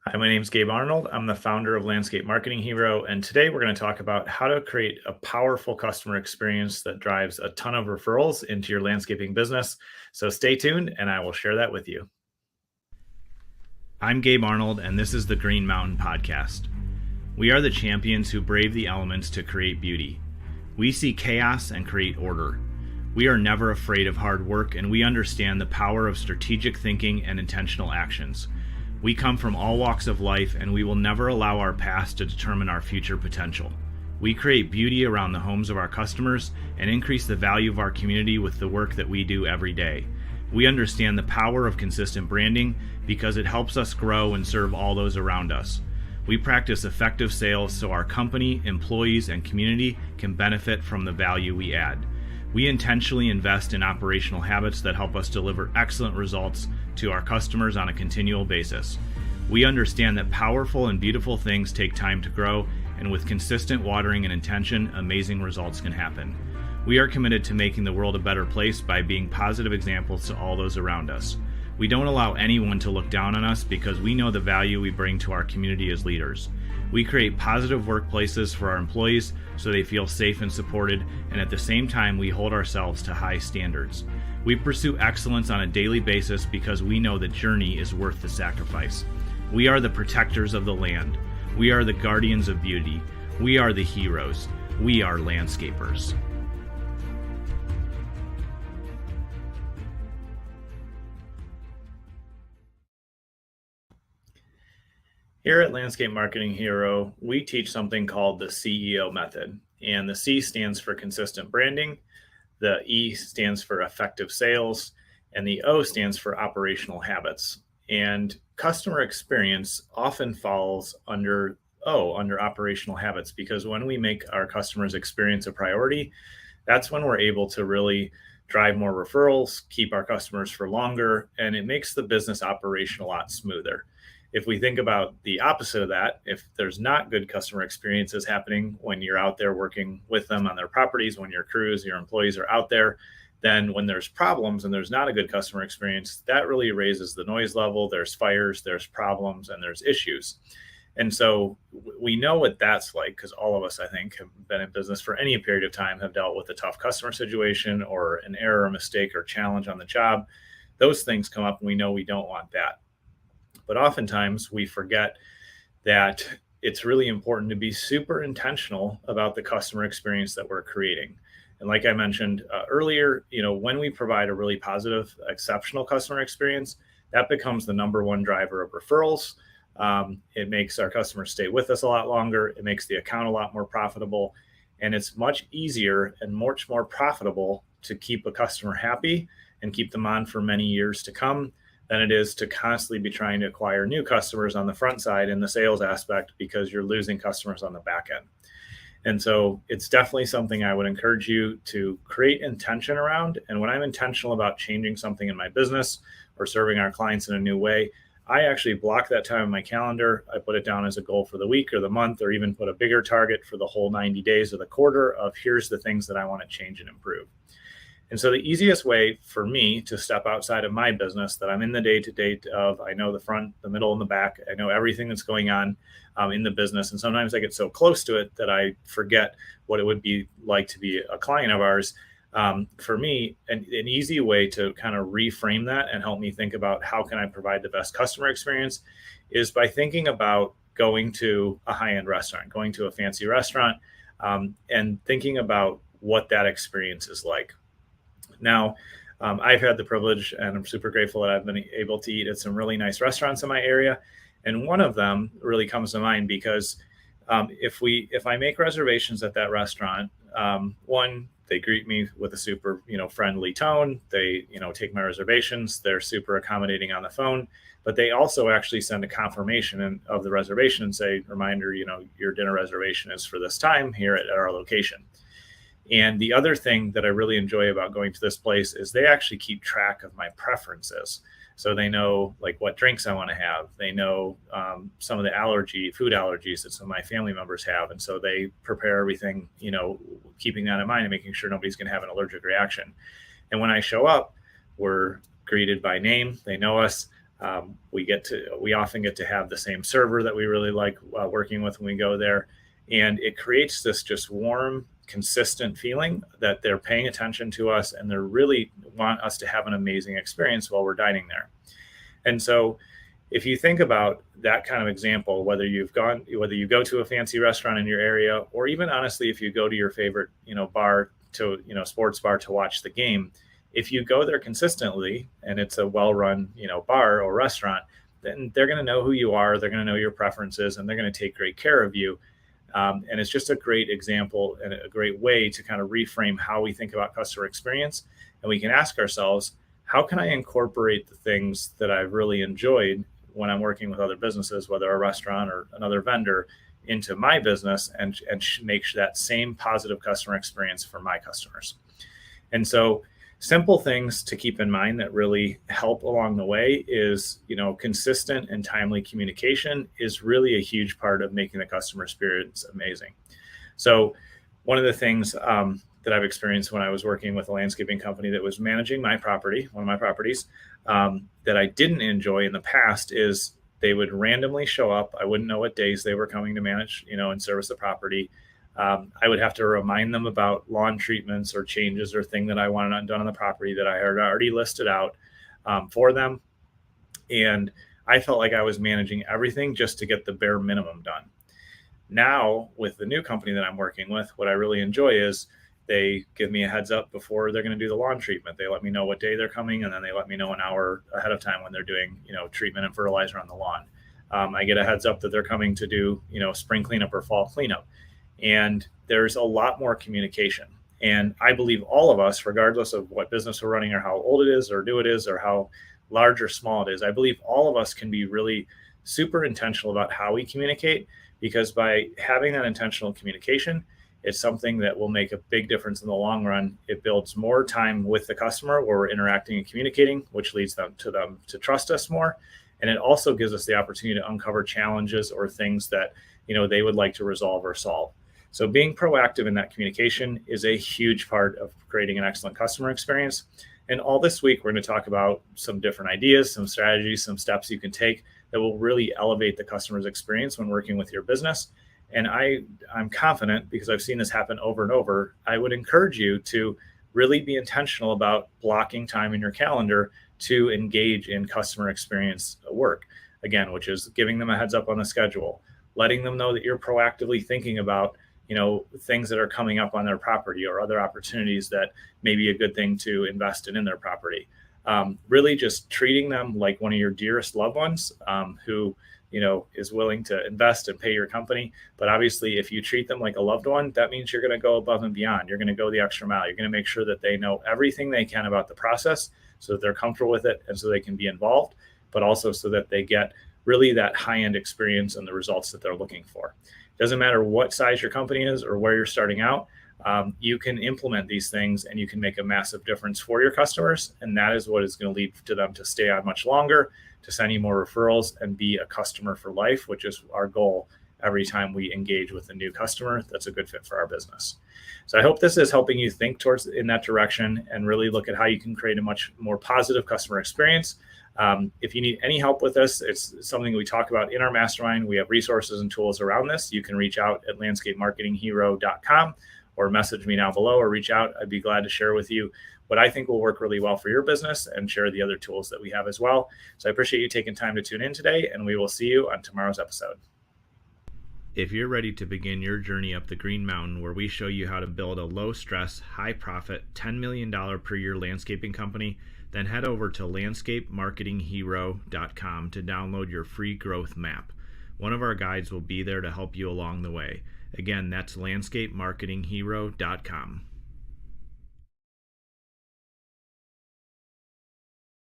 Hi, my name is Gabe Arnold. I'm the founder of Landscape Marketing Hero, and today we're going to talk about how to create a powerful customer experience that drives a ton of referrals into your landscaping business. So stay tuned, and I will share that with you. I'm Gabe Arnold, and this is the Green Mountain Podcast. We are the champions who brave the elements to create beauty. We see chaos and create order. We are never afraid of hard work, and we understand the power of strategic thinking and intentional actions. We come from all walks of life, and we will never allow our past to determine our future potential. We create beauty around the homes of our customers and increase the value of our community with the work that we do every day. We understand the power of consistent branding because it helps us grow and serve all those around us. We practice effective sales so our company, employees, and community can benefit from the value we add. We intentionally invest in operational habits that help us deliver excellent results to our customers on a continual basis. We understand that powerful and beautiful things take time to grow, and with consistent watering and intention, amazing results can happen. We are committed to making the world a better place by being positive examples to all those around us. We don't allow anyone to look down on us because we know the value we bring to our community as leaders. We create positive workplaces for our employees so they feel safe and supported, and at the same time, we hold ourselves to high standards. We pursue excellence on a daily basis because we know the journey is worth the sacrifice. We are the protectors of the land. We are the guardians of beauty. We are the heroes. We are landscapers. Here at Landscape Marketing Hero, we teach something called the CEO method. And the C stands for consistent branding, the E stands for effective sales, and the O stands for operational habits. And customer experience often falls under operational habits, because when we make our customers' experience a priority, that's when we're able to really drive more referrals, keep our customers for longer, and it makes the business operation a lot smoother. If we think about the opposite of that, if there's not good customer experiences happening when you're out there working with them on their properties, when your crews, your employees are out there, then when there's problems and there's not a good customer experience, that really raises the noise level. There's fires, there's problems, and there's issues. And so we know what that's like, because all of us, I think, have been in business for any period of time, have dealt with a tough customer situation or an error, mistake, or challenge on the job. Those things come up, and we know we don't want that. But oftentimes we forget that it's really important to be super intentional about the customer experience that we're creating. And like I mentioned earlier, when we provide a really positive, exceptional customer experience, that becomes the number one driver of referrals. It makes our customers stay with us a lot longer. It makes the account a lot more profitable. And it's much easier and much more profitable to keep a customer happy and keep them on for many years to come than it is to constantly be trying to acquire new customers on the front side in the sales aspect, because you're losing customers on the back end. And so it's definitely something I would encourage you to create intention around. And when I'm intentional about changing something in my business or serving our clients in a new way, I actually block that time in my calendar. I put it down as a goal for the week or the month, or even put a bigger target for the whole 90 days of the quarter of here's the things that I want to change and improve. And so the easiest way for me to step outside of my business that I'm in the day-to-day of, I know the front, the middle, and the back. I know everything that's going on in the business. And sometimes I get so close to it that I forget what it would be like to be a client of ours. For me, an easy way to kind of reframe that and help me think about how can I provide the best customer experience is by thinking about going to a high-end restaurant, going to a fancy restaurant, and thinking about what that experience is like. Now, I've had the privilege, and I'm super grateful that I've been able to eat at some really nice restaurants in my area. And one of them really comes to mind because if I make reservations at that restaurant, one, they greet me with a super, friendly tone. They, take my reservations. They're super accommodating on the phone, but they also actually send a confirmation of the reservation and say, reminder, your dinner reservation is for this time here at our location. And the other thing that I really enjoy about going to this place is they actually keep track of my preferences. So they know like what drinks I want to have. They know some of the food allergies that some of my family members have. And so they prepare everything, keeping that in mind and making sure nobody's going to have an allergic reaction. And when I show up, we're greeted by name. They know us. We often get to have the same server that we really like working with when we go there, and it creates this just warm, consistent feeling that they're paying attention to us and they really want us to have an amazing experience while we're dining there. And so if you think about that kind of example, whether you go to a fancy restaurant in your area, or even honestly, if you go to your favorite, bar to, sports bar to watch the game, if you go there consistently and it's a well-run, bar or restaurant, then they're going to know who you are. They're going to know your preferences and they're going to take great care of you. And it's just a great example and a great way to kind of reframe how we think about customer experience. And we can ask ourselves, how can I incorporate the things that I've really enjoyed when I'm working with other businesses, whether a restaurant or another vendor, into my business and make that same positive customer experience for my customers. And so simple things to keep in mind that really help along the way is, consistent and timely communication is really a huge part of making the customer experience amazing. So one of the things that I've experienced when I was working with a landscaping company that was managing my property, one of my properties, that I didn't enjoy in the past is they would randomly show up. I wouldn't know what days they were coming to manage, and service the property. I would have to remind them about lawn treatments or changes or thing that I wanted done on the property that I had already listed out for them. And I felt like I was managing everything just to get the bare minimum done. Now, with the new company that I'm working with, what I really enjoy is they give me a heads up before they're going to do the lawn treatment. They let me know what day they're coming, and then they let me know an hour ahead of time when they're doing, treatment and fertilizer on the lawn. I get a heads up that they're coming to do, spring cleanup or fall cleanup. And there's a lot more communication. And I believe all of us, regardless of what business we're running or how old it is or new it is or how large or small it is, I believe all of us can be really super intentional about how we communicate, because by having that intentional communication, it's something that will make a big difference in the long run. It builds more time with the customer where we're interacting and communicating, which leads them to trust us more. And it also gives us the opportunity to uncover challenges or things that, they would like to resolve or solve. So being proactive in that communication is a huge part of creating an excellent customer experience. And all this week, we're going to talk about some different ideas, some strategies, some steps you can take that will really elevate the customer's experience when working with your business. And I'm confident, because I've seen this happen over and over, I would encourage you to really be intentional about blocking time in your calendar to engage in customer experience work, again, which is giving them a heads up on the schedule, letting them know that you're proactively thinking about, things that are coming up on their property or other opportunities that may be a good thing to invest in their property. Really just treating them like one of your dearest loved ones who, is willing to invest and pay your company. But obviously, if you treat them like a loved one, that means you're going to go above and beyond. You're going to go the extra mile. You're going to make sure that they know everything they can about the process so that they're comfortable with it and so they can be involved, but also so that they get really that high-end experience and the results that they're looking for. It doesn't matter what size your company is or where you're starting out. You can implement these things and you can make a massive difference for your customers. And that is what is going to lead to them to stay on much longer, to send you more referrals and be a customer for life, which is our goal every time we engage with a new customer that's a good fit for our business. So I hope this is helping you think in that direction and really look at how you can create a much more positive customer experience. If you need any help with this, it's something we talk about in our mastermind. We have resources and tools around this. You can reach out at landscapemarketinghero.com or message me down below or reach out. I'd be glad to share with you what I think will work really well for your business and share the other tools that we have as well. So I appreciate you taking time to tune in today, and we will see you on tomorrow's episode. If you're ready to begin your journey up the Green Mountain, where we show you how to build a low-stress, high-profit, $10 million per year landscaping company, then head over to landscapemarketinghero.com to download your free growth map. One of our guides will be there to help you along the way. Again, that's landscapemarketinghero.com.